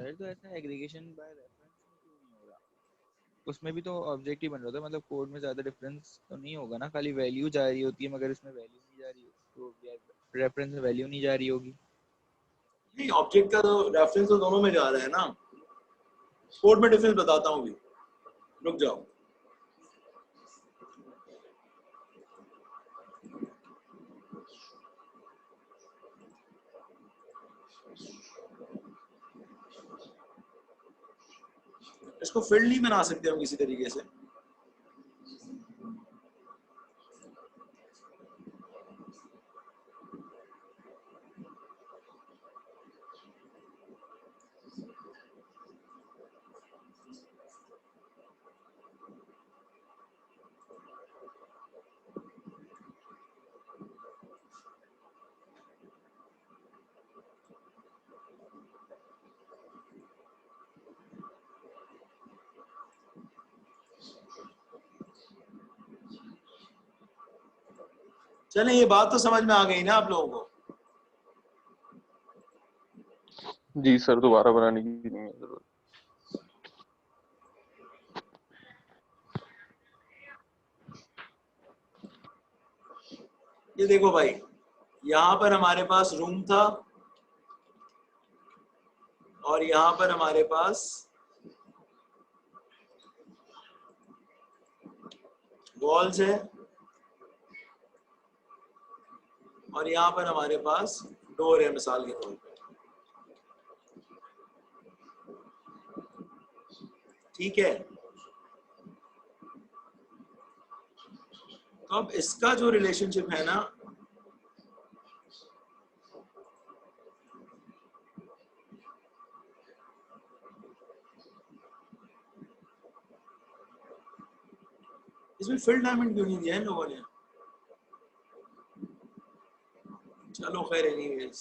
Sir तो ऐसा aggregation by reference में क्यों नहीं हो रहा? उसमें भी तो ऑब्जेक्ट ही बन रहा था, मतलब कोड में ज्यादा डिफरेंस तो नहीं होगा ना, खाली वैल्यू जा रही होती है, मगर इसमें वैल्यू नहीं जा रही तो रेफरेंस में वैल्यू नहीं जा रही होगी। नहीं, ऑब्जेक्ट का तो रेफरेंस तो दोनों में जा रहा है ना। कोड में डिफरेंस बताता हूँ भी, रुक जाओ। इसको फील्ड नहीं बना सकते हम किसी तरीके से? चले, ये बात तो समझ में आ गई ना आप लोगों को? जी सर, दोबारा बनाने की नहीं है जरूरत। ये देखो भाई, यहाँ पर हमारे पास रूम था और यहाँ पर हमारे पास वॉल्स है और यहाँ पर हमारे पास डोर है मिसाल के तौर पे। ठीक है, तो अब इसका जो रिलेशनशिप है ना, इसमें फिल डायमंड क्यों नहीं दिया है लोगों ने? चलो खैर, एनीवेज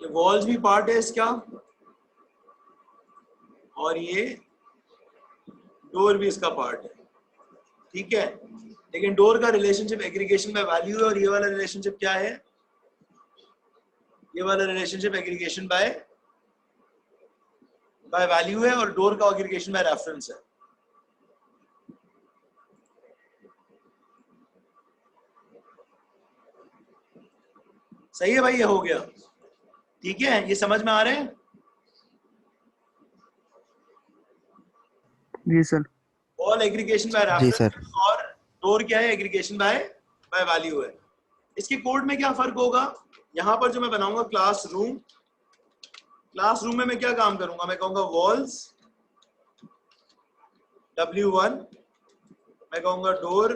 ये वॉल्स भी पार्ट है इसका और ये डोर भी इसका पार्ट है। ठीक है, लेकिन डोर का रिलेशनशिप एग्रीगेशन बाय वैल्यू है और ये वाला रिलेशनशिप क्या है? ये वाला रिलेशनशिप एग्रीगेशन बाय वैल्यू है और डोर का एग्रीगेशन बाय रेफरेंस है। सही है भाई, ये हो गया। ठीक है, ये समझ में आ रहे हैं? जी sir. All aggregation by reference और डोर क्या है? एग्रीगेशन बाय वैल्यू है। इसके कोड में क्या फर्क होगा? यहां पर जो मैं बनाऊंगा क्लासरूम में मैं क्या काम करूंगा? मैं कहूंगा वॉल्स W1, मैं कहूंगा डोर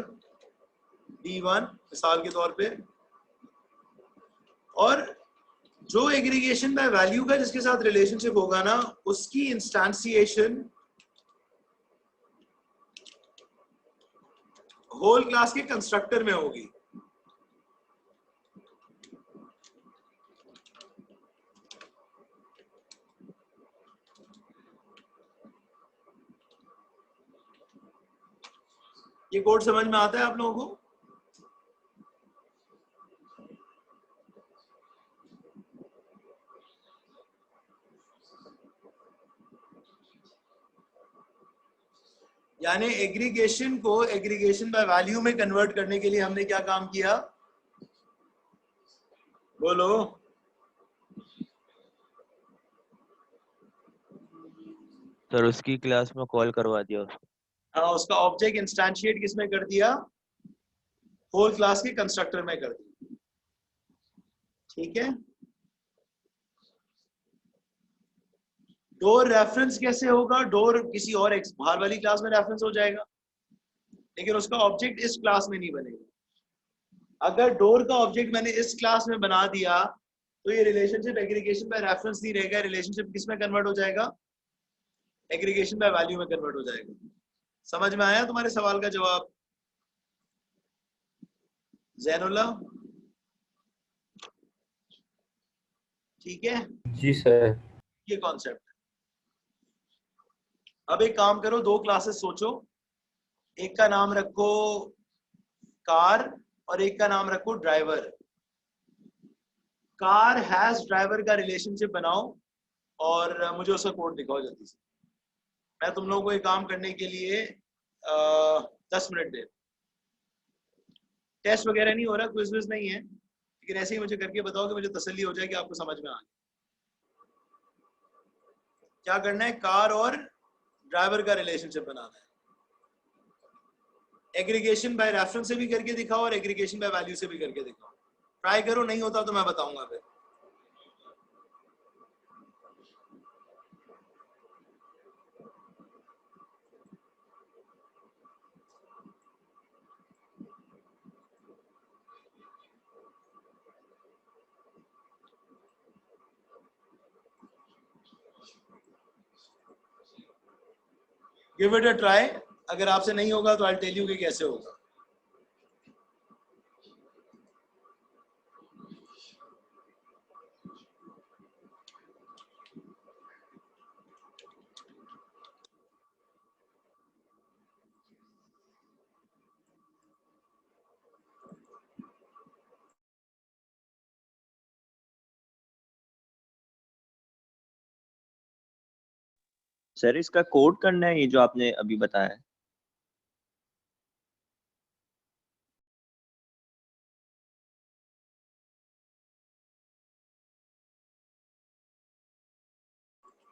D1 मिसाल के तौर पे, और जो एग्रीगेशन बाय वैल्यू का जिसके साथ रिलेशनशिप होगा ना, उसकी इंस्टेंसिएशन होल क्लास के कंस्ट्रक्टर में होगी। ये कोड समझ में आता है आप लोगों को? यानी एग्रीगेशन को एग्रीगेशन बाय वैल्यू में कन्वर्ट करने के लिए हमने क्या काम किया? बोलो। सर उसकी क्लास में कॉल करवा दिया उसको। हाँ, उसका ऑब्जेक्ट इंस्टेंशिएट किसमें कर दिया? होल क्लास के कंस्ट्रक्टर में कर दिया। ठीक है, डोर रेफरेंस कैसे होगा? डोर किसी और बाहर वाली क्लास में रेफरेंस हो जाएगा, लेकिन उसका ऑब्जेक्ट इस क्लास में नहीं बनेगा। अगर डोर का ऑब्जेक्ट मैंने इस क्लास में बना दिया तो ये रिलेशनशिप एग्रीगेशन बाय रेफरेंस नहीं रहेगा, रिलेशनशिप किस में कन्वर्ट हो जाएगा? एग्रीगेशन बाय वैल्यू में कन्वर्ट हो जाएगा। समझ में आया तुम्हारे सवाल का जवाब जैनुल्लाह? ठीक है जी सर। ये कॉन्सेप्ट है। अब एक काम करो, दो क्लासेस सोचो, एक का नाम रखो कार और एक का नाम रखो ड्राइवर। कार हैज ड्राइवर का रिलेशनशिप बनाओ और मुझे उसका कोड दिखाओ जल्दी से। मैं तुम लोगों को एक काम करने के लिए 10 मिनट दे, टेस्ट वगैरह नहीं हो रहा, क्विज विज नहीं है, लेकिन ऐसे ही मुझे करके बताओ कि मुझे तसल्ली हो जाए कि आपको समझ में आ गया। क्या करना है, कार और ड्राइवर का रिलेशनशिप बनाना है। एग्रीगेशन बाय रेफरेंस से भी करके दिखाओ और एग्रीगेशन बाय वैल्यू से भी करके दिखाओ। ट्राई करो, नहीं होता तो मैं बताऊंगा फिर। गिव इट अ ट्राई, अगर आपसे नहीं होगा तो आई टेल यू कि कैसे होगा। सर इसका कोड करना है, ये जो आपने अभी बताया है।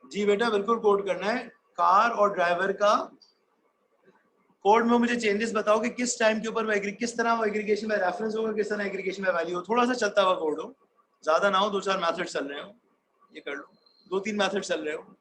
जी बेटा बिल्कुल कोड करना है। कार और ड्राइवर का कोड में मुझे चेंजेस बताओ कि किस टाइम के ऊपर वो किस तरह वो एग्रीगेशन में रेफरेंस होगा, किस तरह एग्रीगेशन में वैल्यू हो। थोड़ा सा चलता हुआ कोड हो, ज्यादा ना हो, 2-4 मैथड चल रहे हो, ये कर लो, 2-3 मैथड चल रहे हो।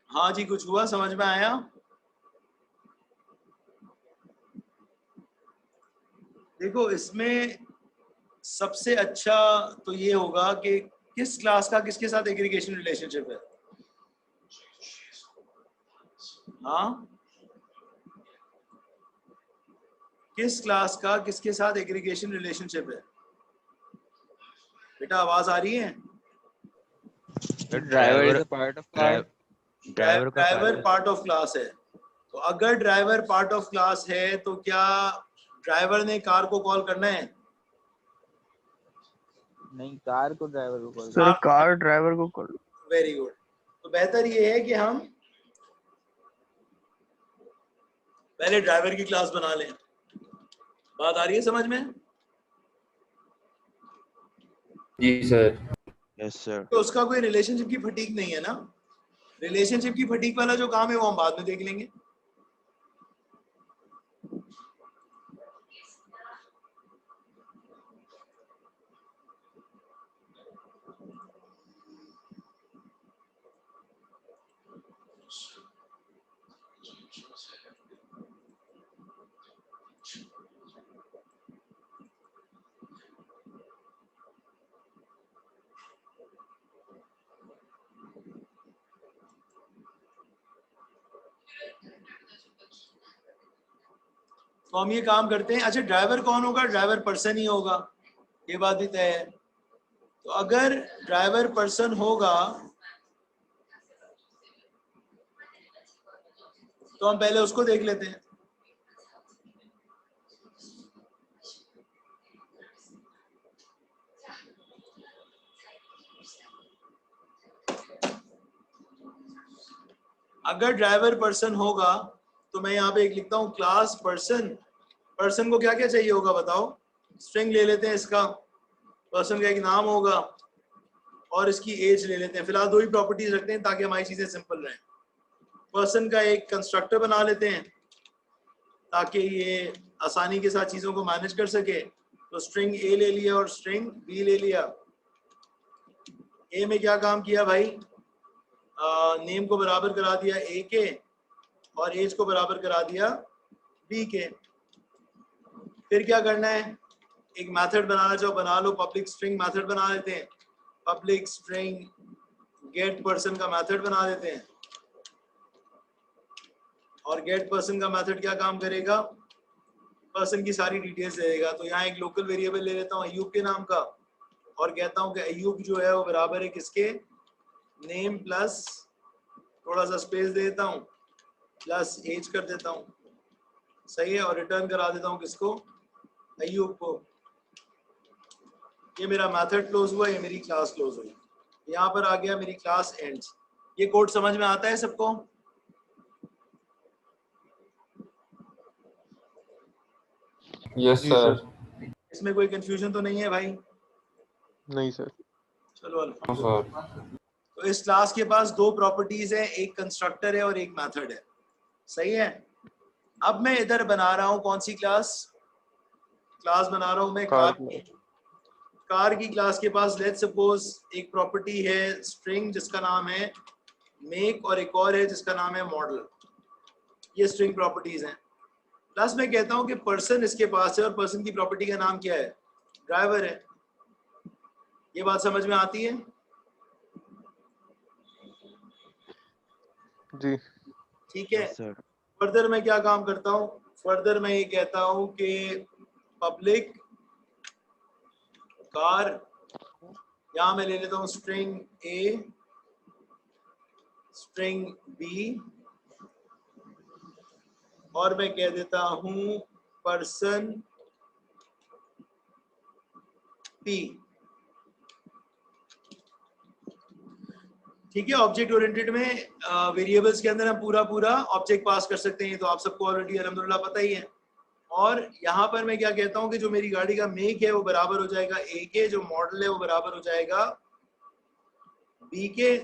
हाँ जी, कुछ हुआ, समझ में आया? देखो इसमें सबसे अच्छा तो ये होगा कि किस क्लास का किसके साथ एग्रीगेशन रिलेशनशिप है। हाँ, किस क्लास का किसके साथ एग्रीगेशन रिलेशनशिप है? बेटा आवाज आ रही है? Driver is a part of car. Driver का driver part part of class है, तो अगर ड्राइवर पार्ट ऑफ क्लास है तो क्या ड्राइवर ने कार को कॉल करना है? नहीं, कार को ड्राइवर को कॉल। सर कार ड्राइवर को कॉल। Very good. तो बेहतर ये है कि हम पहले ड्राइवर की क्लास बना लें। बात आ रही है समझ में? जी सर। Yes sir. तो उसका कोई रिलेशनशिप की फटीक नहीं है ना। रिलेशनशिप की फटीक वाला जो काम है वो हम बाद में देख लेंगे। तो हम ये काम करते हैं। अच्छा, ड्राइवर कौन होगा? ड्राइवर पर्सन ही होगा, ये बात भी तय है। तो अगर ड्राइवर पर्सन होगा तो हम पहले उसको देख लेते हैं। अगर ड्राइवर पर्सन होगा तो मैं यहाँ पे एक लिखता हूँ क्लास पर्सन। पर्सन को क्या क्या चाहिए होगा बताओ? स्ट्रिंग ले लेते हैं इसका, पर्सन का एक नाम होगा और इसकी एज ले लेते हैं। फिलहाल दो ही प्रॉपर्टीज रखते हैं ताकि हमारी चीजें सिंपल रहें। पर्सन का एक कंस्ट्रक्टर बना लेते हैं ताकि ये आसानी के साथ चीजों को मैनेज कर सके। तो स्ट्रिंग ए ले लिया और स्ट्रिंग बी ले लिया। ए में क्या काम किया भाई? नेम को बराबर करा दिया ए के और एज को बराबर करा दिया बी के। फिर क्या करना है? एक मेथड बनाना चाहो बना लो, पब्लिक स्ट्रिंग मेथड बना लेते हैं। पब्लिक स्ट्रिंग गेट पर्सन का मेथड बना देते हैं। और गेट पर्सन का मेथड क्या काम करेगा? पर्सन की सारी डिटेल्स दे देगा। तो यहाँ एक लोकल वेरिएबल ले लेता हूँ अयूब के नाम का और कहता हूँ कि अयूब जो है वो बराबर है किसके? नेम प्लस थोड़ा सा स्पेस दे देता हूँ प्लस एज कर देता हूँ। सही है। और रिटर्न करा देता हूँ किसको? अयूब को। ये मेरा मेथड क्लोज हुआ, ये मेरी क्लास क्लोज हुई। यहाँ पर आ गया मेरी क्लास एंड्स। ये कोड समझ में आता है सबको? Yes sir. इसमें कोई कंफ्यूजन तो नहीं है भाई? नहीं सर। चलो हाँ अल्हम्दुलिल्लाह। सर। तो इस क्लास के पास दो प्रॉपर्टीज है, एक कंस्ट्रक्टर है और एक मेथड है। सही है। अब मैं इधर बना रहा हूँ कौन सी क्लास? क्लास बना रहा हूँ मैं कार की। कार की क्लास के पास लेट्स सपोज एक प्रॉपर्टी है स्ट्रिंग जिसका नाम है मेक और एक और है जिसका नाम है मॉडल। ये स्ट्रिंग प्रॉपर्टीज हैं। प्लस मैं कहता हूँ कि पर्सन इसके पास है और पर्सन की प्रॉपर्टी का नाम क्या है? ड्राइवर है। ये बात समझ में आती है? जी। ठीक है। Yes sir. फर्दर मैं क्या काम करता हूँ? फर्दर मैं ये कहता हूँ कि पब्लिक कार, यहां मैं ले लेता हूँ स्ट्रिंग ए स्ट्रिंग बी और मैं कह देता हूं पर्सन पी। ठीक है। ऑब्जेक्ट ओरिएंटेड में वेरिएबल्स के अंदर हम पूरा पूरा ऑब्जेक्ट पास कर सकते हैं, तो आप सबको ऑलरेडी अल्हम्दुलिल्लाह पता ही है। और यहाँ पर मैं क्या कहता हूँ कि जो मेरी गाड़ी का मेक है वो बराबर हो जाएगा ए के, जो मॉडल है वो बराबर हो जाएगा बी के,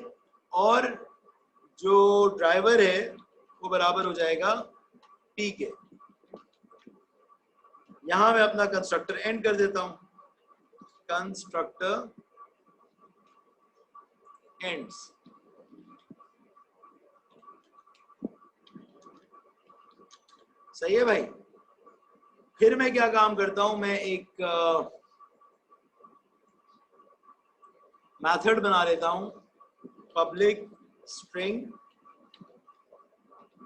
और जो ड्राइवर है वो बराबर हो जाएगा पी के। यहां मैं अपना कंस्ट्रक्टर एंड कर देता हूं। Constructor ends. सही है भाई। फिर मैं क्या काम करता हूं? मैं एक मेथड बना लेता हूं पब्लिक स्ट्रिंग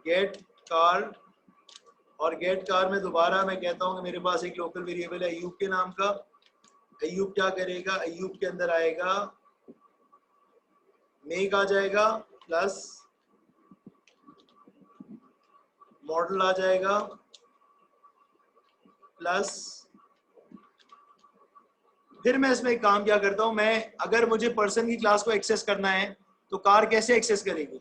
गेट कार, और गेट कार में दोबारा मैं कहता हूँ कि मेरे पास एक लोकल वेरिएबल है अयूब के नाम का। अयूब क्या करेगा, अयूब के अंदर आएगा मेक आ जाएगा प्लस मॉडल आ जाएगा प्लस, फिर मैं इसमें एक काम क्या करता हूं, मैं अगर मुझे पर्सन की क्लास को एक्सेस करना है तो कार कैसे एक्सेस करेगी?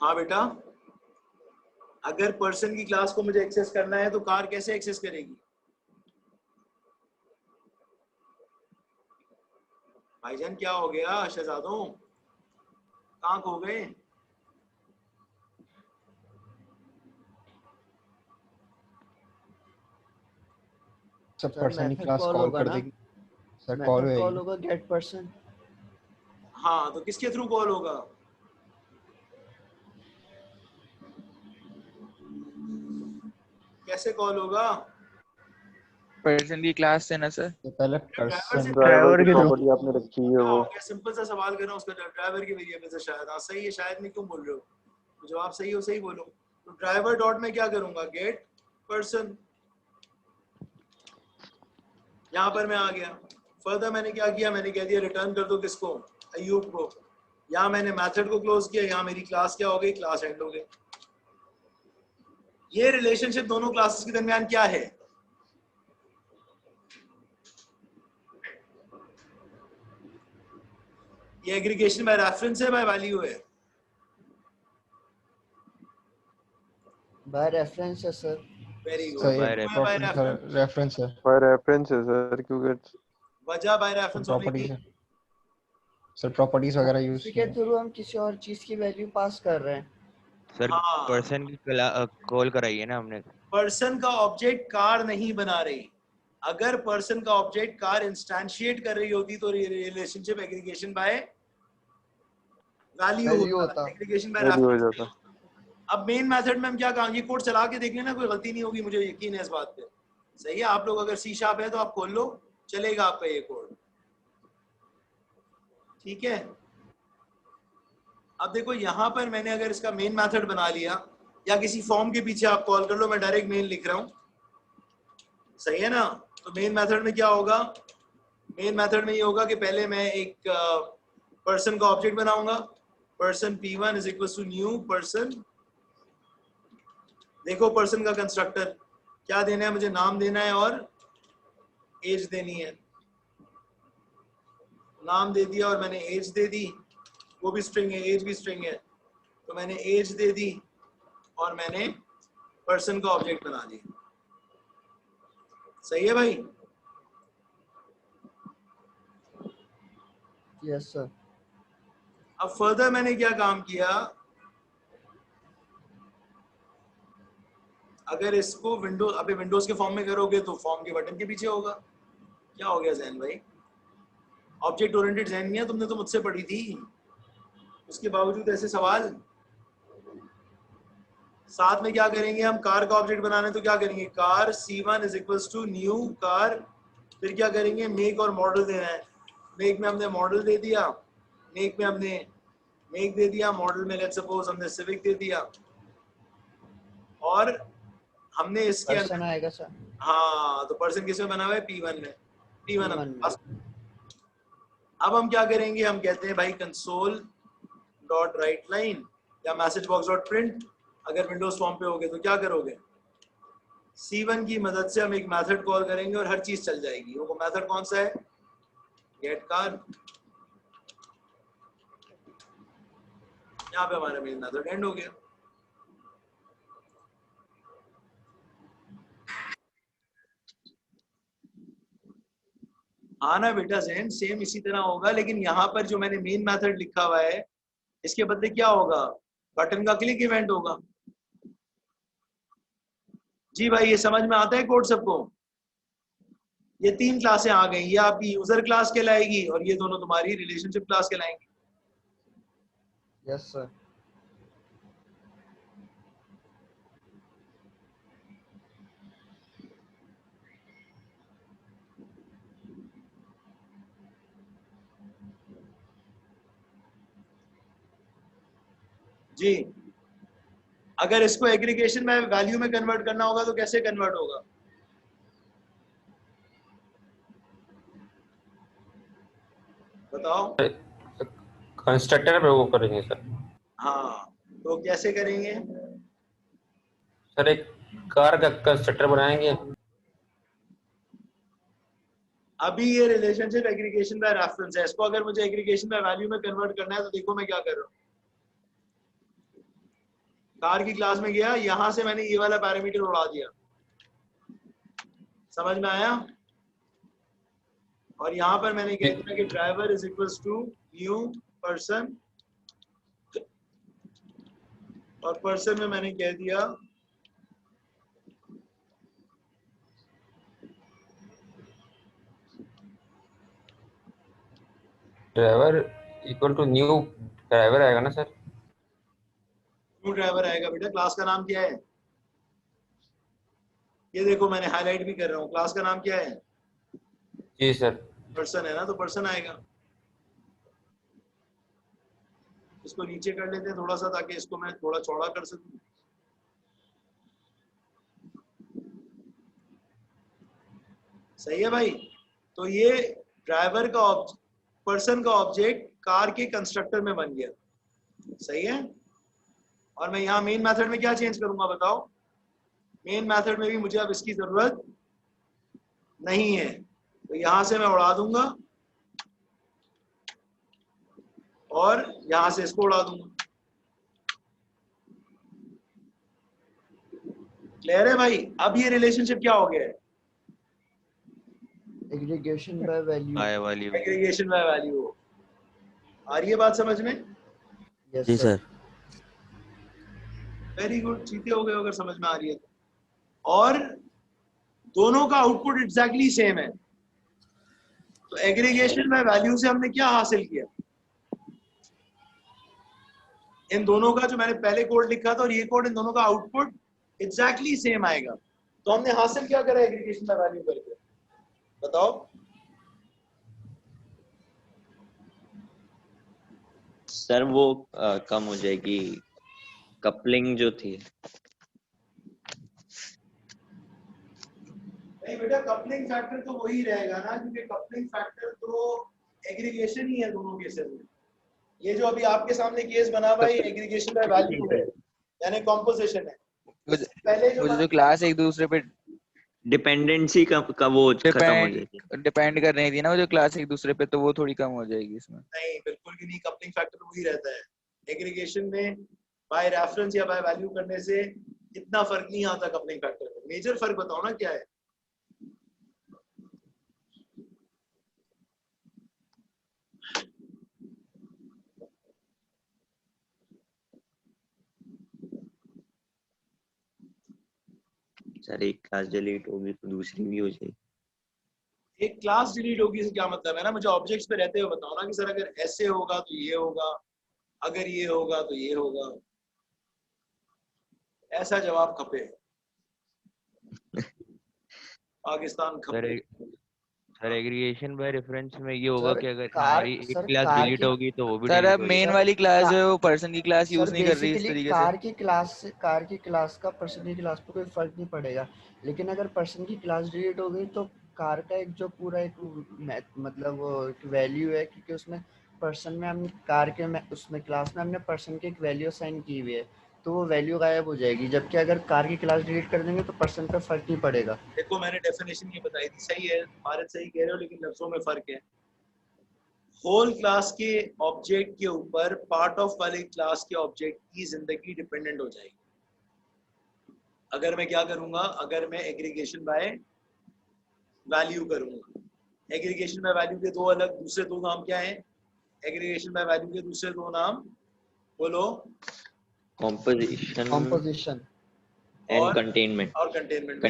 हाँ बेटा, अगर पर्सन की क्लास को मुझे एक्सेस करना है तो कार कैसे एक्सेस करेगी? भाईजान क्या हो गया शहजादों, कहाँ खो गए? सब सर पर्सन की मेथड क्लास कॉल कॉल होगा कर ना, देगी सर, कॉल मेथड कॉल होएगी। होगा गेट पर्सन। हाँ तो किसके थ्रू कॉल होगा? कैसे कॉल होगा? पर्सन की क्लास से ना सर। तो पहले ड्राइवर से पर्सन ड्राइवर की के थ्रू। प्रॉपर्टी आपने रखी है क्या वो। हो गया, सिंपल सा सवाल कर रहा हूँ उसका ड्राइवर की वेरिएबल से। शायद हाँ सही है, शायद में क्यों बोल रहे हो? तो जवाब सही हो सही बोलो। तो ड्राइवर डॉट में क्या करूंगा, गेट पर्सन, यहाँ पर मैं आ गया। फर्दर मैंने क्या किया, मैंने कह दिया रिटर्न कर दो किसको, अयूब को। यहाँ मैंने मेथड को क्लोज किया, यहाँ मेरी क्लास क्या हो गई, क्लास एंड हो गई। ये रिलेशनशिप दोनों क्लासेस के दरमियान क्या है? ये एग्रीगेशन बाय रेफरेंस है, बाय वैल्यू है? बाय रेफरेंस है sir. Very good. Sir by क्यों है बाय रेफरेंस। रेफरेंस? रेफरेंस है, बाय रेफरेंस है सर, क्योंकि वजह बाय रेफरेंस होने की? प्रॉपर्टीज है सर, प्रॉपर्टीज वगैरह यूज उसी की के है। थ्रू हम किसी और चीज की वैल्यू पास कर रहे हैं। सर हाँ, पर्सन की कॉल कराई है ना हमने। पर्सन का ऑब्जेक्ट कार नहीं बना रही। अगर पर्सन का ऑब्जेक्ट कार इंस्टेंशिएट कर रही होती तो relationship aggregation by value value होता, होता। एग्रीगेशन बाय वैल्यू हो रेफरेंस नहीं जाता। होता। अब मेन मेथड में हम क्या काम, ये कोड चला के देख लेना, कोई गलती नहीं होगी, मुझे यकीन है इस बात पे। सही है, आप लोग अगर सी शार्प है तो आप खोल लो, चलेगा आपका ये कोड। ठीक है, अब देखो यहाँ पर मैंने अगर इसका मेन मेथड बना लिया, या किसी फॉर्म के पीछे आप कॉल कर लो, मैं डायरेक्ट मेन लिख रहा हूँ, सही है ना? तो मेन मेथड में क्या होगा, मेन मेथड में ये होगा कि पहले मैं एक पर्सन का ऑब्जेक्ट बनाऊंगा, person p1 is equal to new person. देखो पर्सन का कंस्ट्रक्टर क्या देना है, मुझे नाम देना है और एज देनी है। नाम दे दिया और मैंने एज दे दी, वो भी स्ट्रिंग है, एज भी स्ट्रिंग है, तो मैंने एज दे दी और मैंने पर्सन का ऑब्जेक्ट बना दिया। सही है भाई? Yes sir. अब फर्दर मैंने क्या काम किया, अगर इसको विंडो, अभी विंडोज के फॉर्म में करोगे तो फॉर्म के बटन के पीछे होगा। क्या हो गया जैन भाई, ऑब्जेक्ट ओरिएंटेड जैन नहीं है, तुमने तो मुझसे पढ़ी थी, उसके बावजूद ऐसे सवाल। साथ में क्या करेंगे हम, कार का ऑब्जेक्ट बनाने तो क्या करेंगे, car c1 is equals to new car, फिर क्या करेंगे, मेक और मॉडल देना है। मेक में हमने मॉडल दे दिया, मेक में हमने मेक दे दिया, मॉडल में लेट्स सपोज हमने सिविक दे दिया, और हमने इसके पर्सन अंदर, आएगा सर हाँ तो पर्सन किसमें बना हुआ है, p1 में, p1 P1 हमने में। पास। अब हम क्या करेंगे, हम कहते हैं भाई कंसोल डॉट राइट लाइन या मैसेज बॉक्स डॉट प्रिंट। अगर विंडोज फॉर्म पे होगे तो क्या करोगे, C1 की मदद से हम एक मेथड कॉल करेंगे और हर चीज चल जाएगी। वो मेथड कौन सा है, गेट कार। यहाँ पे हमारा मेन मेथड एंड हो गया। हाँ ना बेटा जैन, सेम इसी तरह होगा, लेकिन यहाँ पर जो मैंने मेन मेथड लिखा हुआ है, इसके बदले क्या होगा, बटन का क्लिक इवेंट होगा। जी भाई ये समझ में आता है कोड सबको? ये तीन क्लासें आ गई, ये आपकी यूजर क्लास कहलाएगी और ये दोनों तुम्हारी रिलेशनशिप क्लास कहलाएंगी। Yes sir. जी, अगर इसको एग्रीगेशन में वैल्यू में कन्वर्ट करना होगा तो कैसे कन्वर्ट होगा? बताओ। कंस्ट्रक्टर पे वो करेंगे सर। हाँ, तो कैसे करेंगे? सर एक कार का कंस्ट्रक्टर बनाएंगे। अभी ये रिलेशनशिप एग्रीगेशन बाय रेफरेंस है, इसको अगर मुझे एग्रीगेशन बाय वैल्यू में कन्वर्ट करना है तो देखो मैं क्या कर रहा हूँ। कार की क्लास में गया, यहां से मैंने ये वाला पैरामीटर उड़ा दिया, समझ में आया? और यहाँ पर मैंने कह दिया कि driver is equals to new person, और पर्सन में मैंने कह दिया driver equal to new driver आएगा ना सर? न्यू ड्राइवर आएगा। बेटा क्लास का नाम क्या है? ये देखो मैंने हाईलाइट भी कर रहा हूँ, क्लास का नाम क्या है? जी सर। पर्सन है ना, तो पर्सन आएगा। इसको नीचे कर लेते हैं थोड़ा सा ताकि इसको मैं थोड़ा चौड़ा कर सकूं। सही है भाई? तो ये ड्राइवर का पर्सन का ऑब्जेक्ट कार के कंस्ट्रक्टर में बन गया। सही है? और मैं यहाँ मेन मेथड में क्या चेंज करूंगा बताओ? मेन मेथड में भी मुझे अब इसकी जरूरत नहीं है, तो यहां से मैं उड़ा दूंगा और यहां से इसको उड़ा दूंगा। क्लियर है भाई? अब ये रिलेशनशिप क्या हो गया है? Aggregation by value. By value. Aggregation by value. आ रही है बात समझ में? यस जी सर। वेरी गुड, चीते हो गए अगर समझ में आ रही है तो। और दोनों का आउटपुट एग्जैक्टली सेम है, तो एग्रीगेशन बाय वैल्यू से हमने क्या हासिल किया? इन दोनों का जो मैंने पहले कोड लिखा था और ये कोड, इन दोनों का आउटपुट एग्जैक्टली सेम आएगा। तो हमने हासिल क्या करा एग्रीगेशन बाय वैल्यू करके? बताओ। सर वो कम हो जाएगी, कपलिंग जो थी। नहीं बेटा, कपलिंग फैक्टर तो वही रहेगा ना, क्योंकि कपलिंग फैक्टर तो एग्रीगेशन ही है दोनों केसेस में। ये जो अभी आपके सामने केस बना हुआ है, एग्रीगेशन बाय वैल्यू है, यानी कॉम्पोजिशन है। पहले जो क्लास एक दूसरे पे डिपेंडेंसी का वो खत्म हो जाएगी। डिपेंड कर रही थी ना वो जो क्लास एक दूसरे पे, तो वो थोड़ी कम हो जाएगी इसमें। नहीं, बिल्कुल भी नहीं, कपलिंग फैक्टर वही रहता है। एग्रीगेशन में बाय रेफरेंस या बाय वैल्यू करने से इतना फर्क नहीं आता कपलिंग फैक्टर में। मेजर फर्क बताओ ना क्या है? सर एक क्लास डिलीट होगी तो दूसरी भी हो जाएगी। एक क्लास डिलीट होगी से क्या मतलब है ना? मुझे ऑब्जेक्ट्स पे रहते हुए बताओ ना कि सर अगर ऐसे होगा तो ये होगा, अगर ये होगा तो ये होगा। ऐसा जवाब खपे। पाकिस्तान खपे। सर एग्रीगेशन बाय रेफरेंस में ये होगा सर कि अगर कार हमारी एक सर क्लास कार डिलीट की होगी तो वो भी सर डिलीट अब हो मेन सर वाली क्लास का, जो है वो पर्सन की क्लास सर यूज नहीं कर रही इस बेसिकली तरीके से। कार की क्लास का पर्सन की क्लास पे कोई फर्क नहीं पड़ेगा, लेकिन अगर पर्सन की क्लास डिलीट हो गई तो कार का एक जो पूरा एक मतलब वो एक वैल्यू है, क्योंकि उसमें पर्सन में हमने कार के में उसमें क्लास में हमने पर्सन की एक वैल्यू असाइन की हुई है, तो वो वैल्यू गायब हो जाएगी। जबकि अगर कार की क्लास डिलीट कर देंगे तो पर्सन पे फर्क नहीं पड़ेगा। देखो मैंने डेफिनेशन ये बताई थी, सही है, भारत सही कह रहे हो, लेकिन लफ्जों में फर्क है। होल क्लास के ऑब्जेक्ट के ऊपर पार्ट ऑफ वाले क्लास के ऑब्जेक्ट की जिंदगी डिपेंडेंट हो जाएगी। अगर मैं क्या करूंगा? अगर मैं एग्रीगेशन बाय वैल्यू करूंगा। एग्रीगेशन बाय वैल्यू के दो अलग दूसरे दो नाम क्या हैं? एग्रीगेशन बाय वैल्यू के दूसरे दो नाम बोलो। Composition and containment. और कंटेनमेंट।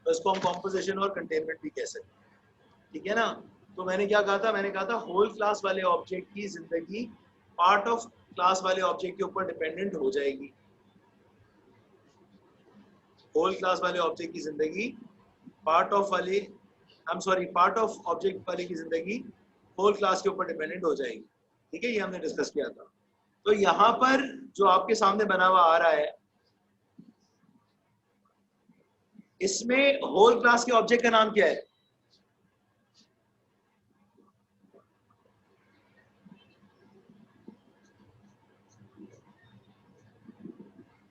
तो इसको हम कॉम्पोजिशन और कंटेनमेंट भी कह सकते हैं, ठीक है ना? तो मैंने क्या कहा था? मैंने कहा था होल क्लास वाले ऑब्जेक्ट की जिंदगी पार्ट ऑफ क्लास वाले ऑब्जेक्ट के ऊपर डिपेंडेंट हो जाएगी। होल क्लास वाले ऑब्जेक्ट की जिंदगी पार्ट ऑफ ऑब्जेक्ट वाले की जिंदगी होल क्लास के ऊपर डिपेंडेंट हो जाएगी। ठीक है, ये हमने डिस्कस किया था। तो यहाँ पर जो आपके सामने बना हुआ आ रहा है, इसमें होल क्लास के ऑब्जेक्ट का नाम क्या है?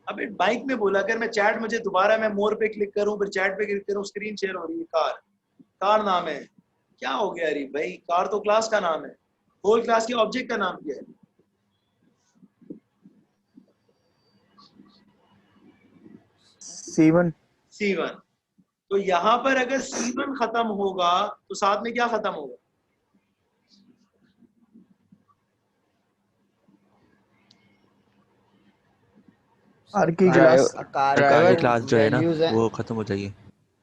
अबे बाइक में बोला कर, मैं चैट, मुझे दोबारा मैं मोर पे क्लिक करूं, फिर चैट पे क्लिक करूं, स्क्रीन शेयर हो रही है। कार, कार नाम है। क्या हो गया अरे भाई, कार तो क्लास का नाम है, होल क्लास के ऑब्जेक्ट का नाम क्या है? C1। C1। तो यहां पर अगर C1 खत्म होगा तो साथ में क्या खत्म होगा? कार की कार क्लास, कार कार की जो क्लास जो है ना वैल्यूज है, वो खत्म हो जाएगी।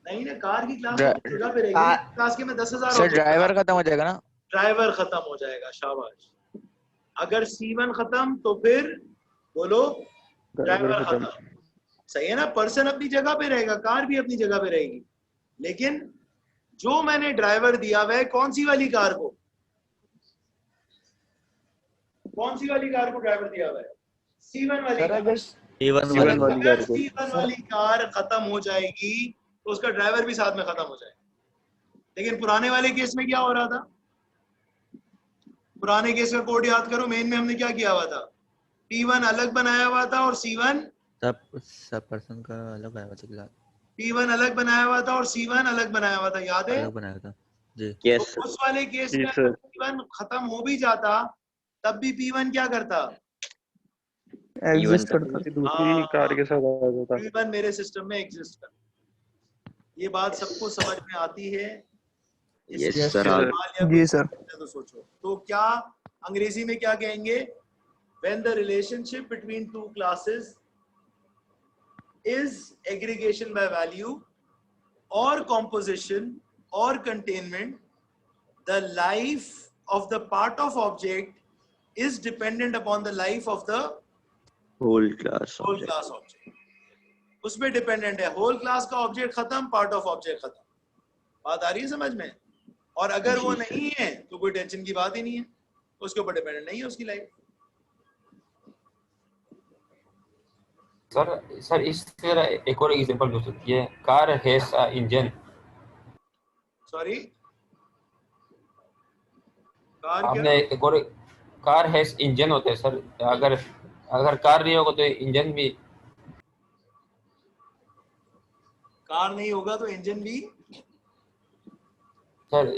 नहीं ना, कार की क्लास तो अपनी जगह पे रहेगी ना, कार क्लास के मैं 10,000 सर ऑब्जेक्ट ड्राइवर बना, खत्म हो जाएगा ना। ड्राइवर खत्म हो जाएगा। शाबाश। अगर C1 खत्म तो फिर बोलो ड्राइवर ड्राइवर खत्म। खत्म। सही है ना, पर्सन अपनी जगह पे रहेगा, कार भी अपनी जगह पे रहेगी, लेकिन जो मैंने ड्राइवर दिया वह कौन सी वाली कार को, कौन सी वाली कार को ड्राइवर दिया हुआ है? C1 वाली सर कार। अगर C1 सर C1 वाली। वाली अगर कार को। C1 सर वाली कार खत्म हो जाएगी तो उसका ड्राइवर भी साथ में खत्म हो जाएगा। लेकिन पुराने वाले केस में क्या हो रहा था? पुराने केस का कोड याद करो, मेन में हमने क्या किया हुआ था? P1 अलग बनाया हुआ था और C1, सब पर्सन का अलग आया था क्लास, P1 अलग बनाया हुआ था और C1 अलग बनाया हुआ था, याद है? अलग बनाया था जी। तो यस सर। उस वाले केस जी में सर। अगर P1 खत्म हो भी जाता तब भी P1 क्या करता? इवन एग्जिस्ट करता थी, दूसरी कार हाँ, के साथ आ जाता। P1 मेरे सिस्टम में एग्जिस्ट करता। ये बात सबको समझ में आती है? यस इसमें सर। जी कोई सर। सवाल या जी कोई सर। है तो सोचो। तो क्या अंग्रेजी में क्या कहेंगे? When the relationship between two classes is aggregation by value or composition or containment, the life of the part of object is dependent upon the life of the whole class whole object. class object. उसमें dependent है। Whole class का object खत्म, part of object खत्म। बात आ रही है समझ में? और अगर वो जी सर। नहीं है तो कोई टेंशन की बात ही नहीं है, उसके ऊपर डिपेंडेंट नहीं है उसकी लाइफ। सर इस तरह एक और एग्जांपल हो सकती है, car has a engine. Sorry, car क्या? आपने एक और, कार हैज इंजन होते हैं सर, अगर अगर कार नहीं होगा तो इंजन भी। कार नहीं होगा तो इंजन भी। सर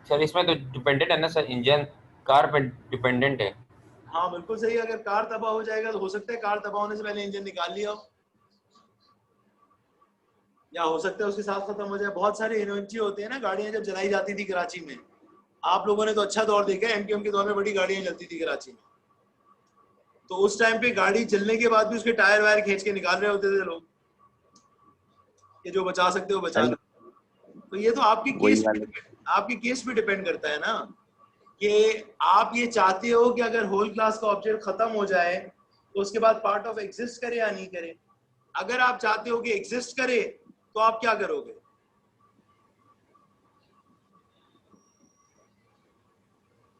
सर इसमें तो डिपेंडेंट है ना सर, इंजन कार पे डिपेंडेंट है। हाँ बिल्कुल सही। अगर कार तबाह हो जाएगा तो हो सकता है कार तबाह होने से पहले इंजन निकाल लिया हो, या हो सकता है उसके साथ खत्म हो जाए। बहुत सारे इन्वेंट्री होते हैं ना, गाड़ियां जब जलाई जाती थी कराची में, आप लोगों ने तो अच्छा दौर देखा है, एमकेएम के दौर में बड़ी गाड़ियां जलती थी कराची में। तो उस टाइम पे गाड़ी जलने के बाद भी उसके टायर वायर खींच के निकाल रहे होते थे लोग, कि जो बचा सकते हो बचा लो। तो ये तो वही वाले। आपके केस पे डिपेंड करता है ना, कि आप ये चाहते हो कि अगर होल क्लास का ऑब्जेक्ट खत्म हो जाए तो उसके बाद पार्ट ऑफ एग्जिस्ट करे या नहीं करे। अगर आप चाहते हो कि एग्जिस्ट करे तो आप क्या करोगे?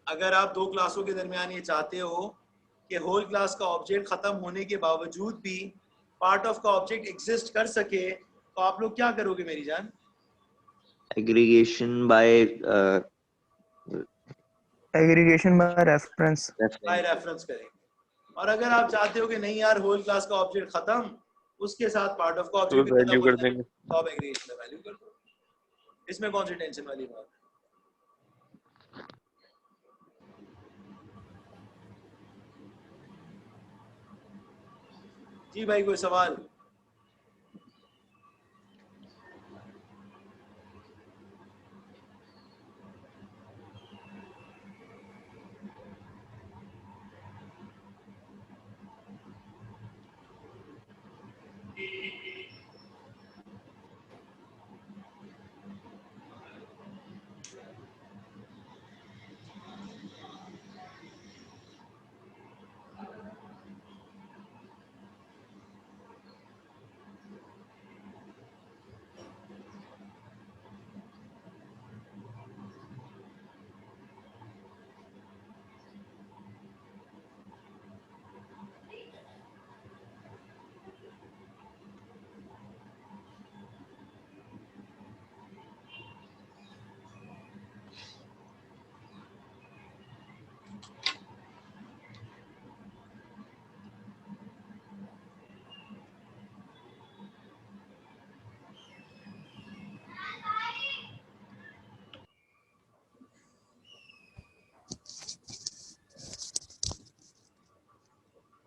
अगर आप दो क्लासों के दरमियान ये चाहते हो कि होल क्लास का ऑब्जेक्ट खत्म होने के बावजूद भी पार्ट ऑफ का ऑब्जेक्ट एग्जिस्ट कर सके, तो आप लोग क्या करोगे मेरी जान? Aggregation by aggregation by reference. By reference करेंगे। और अगर आप चाहते हो कि नहीं यार होल क्लास का ऑब्जेक्ट खत्म, उसके साथ पार्ट ऑफ का तो ऑब्जेक्ट भी खत्म वैल्यू हो कर जाए, देंगे। तो आप एग्रीगेशन में वैल्यू कर दो। इसमें कौन सी टेंशन वाली बात है? जी भाई, कोई सवाल?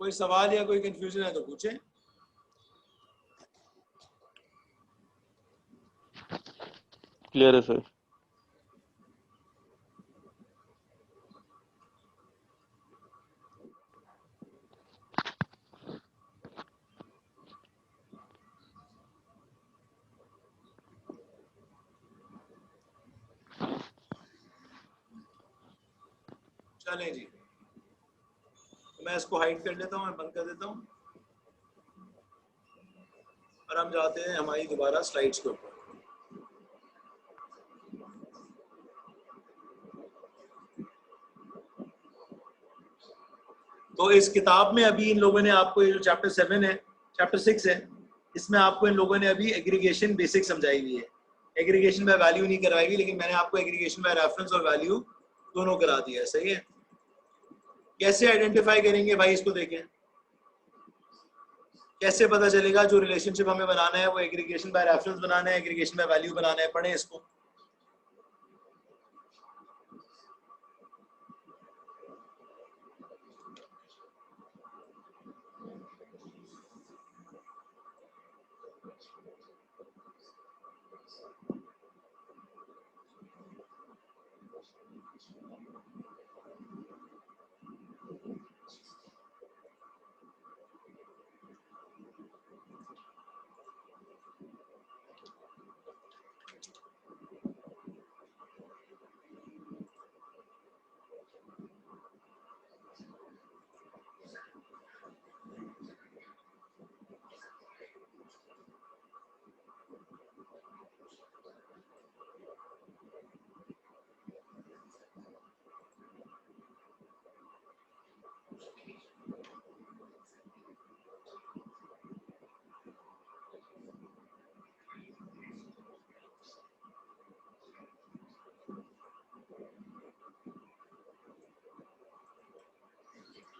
कोई सवाल या कोई कंफ्यूजन है तो पूछें। क्लियर है सर। चलें जी, तो मैं इसको हाइड कर लेता हूँ, मैं बंद कर देता हूँ और हम जाते हैं हमारी दोबारा स्लाइड्स के ऊपर। तो इस किताब में अभी इन लोगों ने आपको, ये जो चैप्टर 7 है, चैप्टर 6 है, इसमें आपको इन लोगों ने अभी एग्रीगेशन बेसिक समझाई हुई है। एग्रीगेशन बाय वैल्यू नहीं करवाई हुई, लेकिन मैंने आपको एग्रीगेशन बाय रेफरेंस और वैल्यू दोनों करा दिया है। सही है। कैसे आइडेंटिफाई करेंगे भाई, इसको देखें। कैसे पता चलेगा जो रिलेशनशिप हमें बनाना है वो एग्रीगेशन बाय रेफरेंस बनाना है, एग्रीगेशन बाय वैल्यू बनाना है? पढ़ें इसको।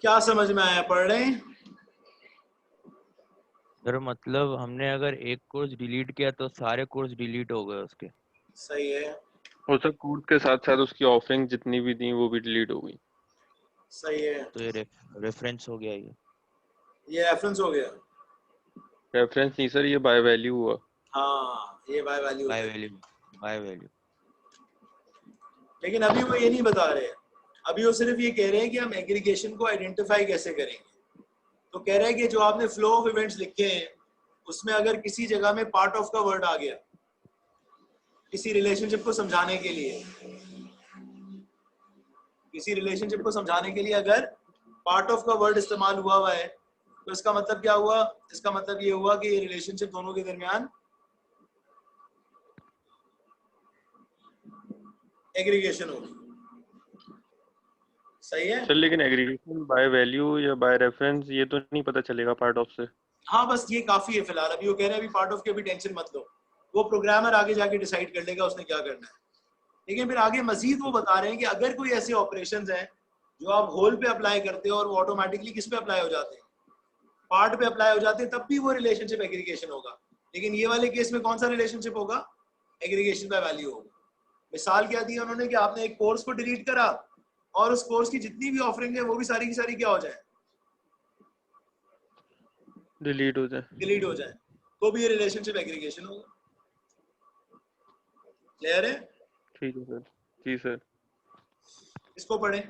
क्या समझ में आया? पढ़ रहे हैं? सर मतलब हमने अगर एक कोर्स डिलीट किया तो सारे कोर्स डिलीट हो गए उसके। सही है, और सर कोर्स के साथ साथ उसकी ऑफरिंग जितनी भी थी वो भी डिलीट हो गई। सही है। तो ये रेफरेंस हो गया ये रेफरेंस हो गया। रेफरेंस नहीं सर, ये बाय वैल्यू हुआ। हाँ, ये बाय वैल्यू बाय है। Value, by value. लेकिन अभी वो ये नहीं बता रहे हैं, अभी वो सिर्फ ये कह रहे हैं कि हम एग्रीगेशन को आइडेंटिफाई कैसे करेंगे। तो कह रहे हैं कि जो आपने फ्लो ऑफ इवेंट्स लिखे हैं उसमें अगर किसी जगह में पार्ट ऑफ का वर्ड आ गया किसी रिलेशनशिप को समझाने के लिए, किसी रिलेशनशिप को समझाने के लिए अगर पार्ट ऑफ का वर्ड इस्तेमाल हुआ है तो इसका मतलब क्या हुआ? इसका मतलब ये हुआ कि ये रिलेशनशिप दोनों के दरमियान एग्रीगेशन होगी। सही है। सर लेकिन एग्रीगेशन बाय वैल्यू या बाय रेफरेंस ये तो नहीं पता चलेगा पार्ट ऑफ से। हाँ, बस ये काफी है फिलहाल। अभी वो कह रहे हैं अभी पार्ट ऑफ के भी टेंशन मत लो, वो प्रोग्रामर आगे जाके डिसाइड कर लेगा उसने क्या करना है। लेकिन फिर आगे मजीद वो बता रहे हैं कि अगर कोई ऐसे ऑपरेशंस हैं जो आप होल पे अप्लाई करते हो और वो ऑटोमेटिकली किस पे अप्लाई हो जाते हैं, पार्ट पे अप्लाई हो जाते हैं, तब भी वो रिलेशनशिप एग्रीगेशन होगा। लेकिन ये वाले केस में कौन सा रिलेशनशिप होगा? एग्रीगेशन बाय वैल्यू होगा। मिसाल क्या दी उन्होंने कि आपने एक कोर्स को डिलीट करा और उस कोर्स की जितनी भी ऑफरिंग है वो भी सारी की सारी क्या हो जाए? डिलीट हो जाए। डिलीट हो जाए, तो भी ये रिलेशनशिप एग्रीगेशन होगा। क्लियर है? ठीक है सर। जी सर। इसको पढ़ें।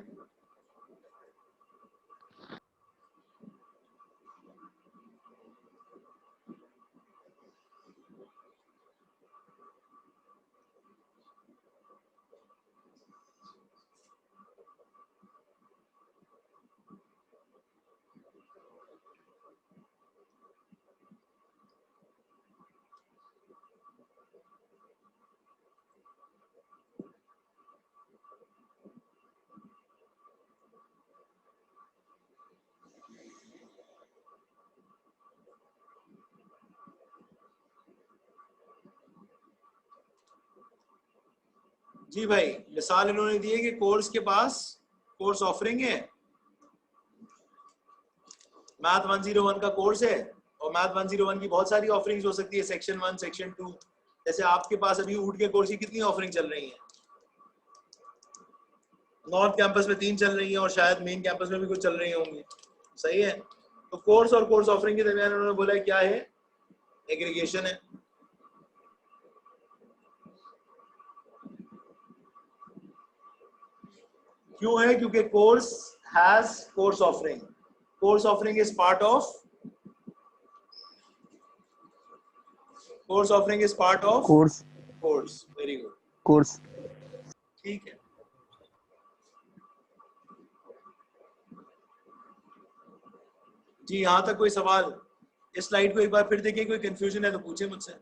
जी भाई, मिसाल इन्होंने दी है कि कोर्स के पास कोर्स ऑफरिंग है, मैथ 101 का कोर्स है और मैथ 101 की बहुत सारी ऑफरिंग्स हो सकती है, सेक्शन 1, सेक्शन 2। जैसे आपके पास अभी ऊट के कोर्स की कितनी ऑफरिंग चल रही है? नॉर्थ कैंपस में 3 चल रही है और शायद मेन कैंपस में भी कुछ चल रही होंगी। सही है। तो कोर्स और कोर्स ऑफरिंग के दरमियान उन्होंने बोला क्या है, एग्रीगेशन है। क्यों है? क्योंकि course has course offering, course offering is part of, course offering is part of course. Very good, course. ठीक है। जी यहां तक कोई सवाल? इस स्लाइड को एक बार फिर देखिए, कोई कंफ्यूजन है तो पूछे मुझसे।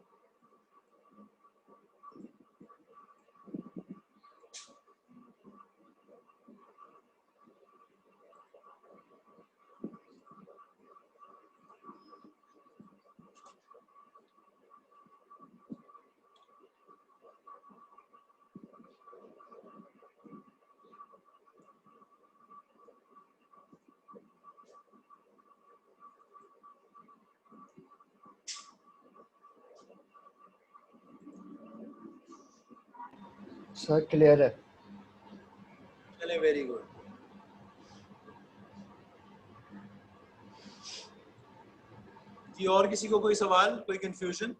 सर क्लियर है। चले, वेरी गुड। जी और किसी को कोई सवाल, कोई कंफ्यूजन?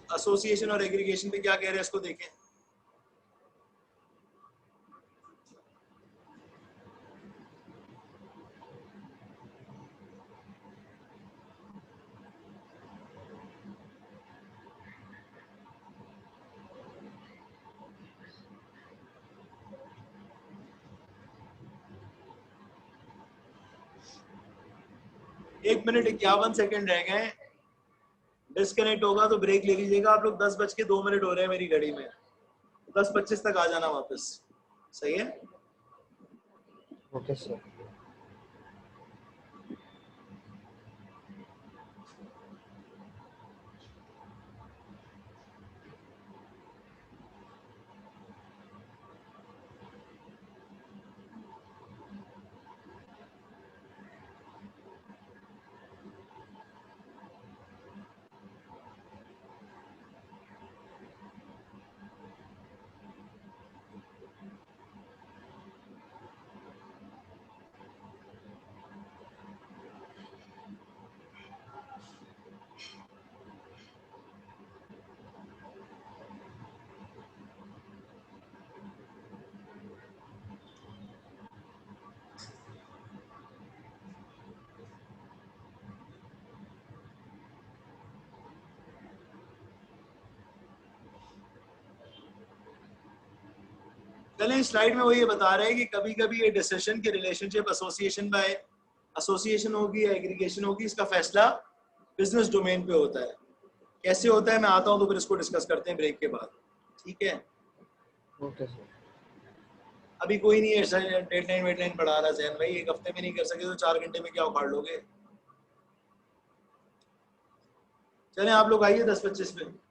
एसोसिएशन और एग्रीगेशन पे क्या कह रहे हैं, इसको देखें। एक मिनट 51 सेकंड रह गए, डिस्कनेक्ट होगा तो ब्रेक ले लीजिएगा। आप लोग 10:02 हो रहे हैं मेरी घड़ी में, 10:25 तक आ जाना वापस, सही है? Okay sir. चलें, स्लाइड में वो ये बता रहे हैं कि कभी कभी ये डिसीजन की रिलेशनशिप एसोसिएशन बाय एसोसिएशन होगी या एग्रीगेशन होगी, इसका फैसला बिजनेस डोमेन पे होता है। कैसे होता है मैं आता हूं तो फिर इसको डिस्कस करते हैं ब्रेक के बाद, ठीक है? Okay sir. अभी कोई नहीं है डेडलाइन वेडलाइन बढ़ा रहा जैन भाई, एक हफ्ते में नहीं कर सके तो 4 घंटे में क्या उखाड़ लोगे। चलें आप लोग आइए 10:25 पे।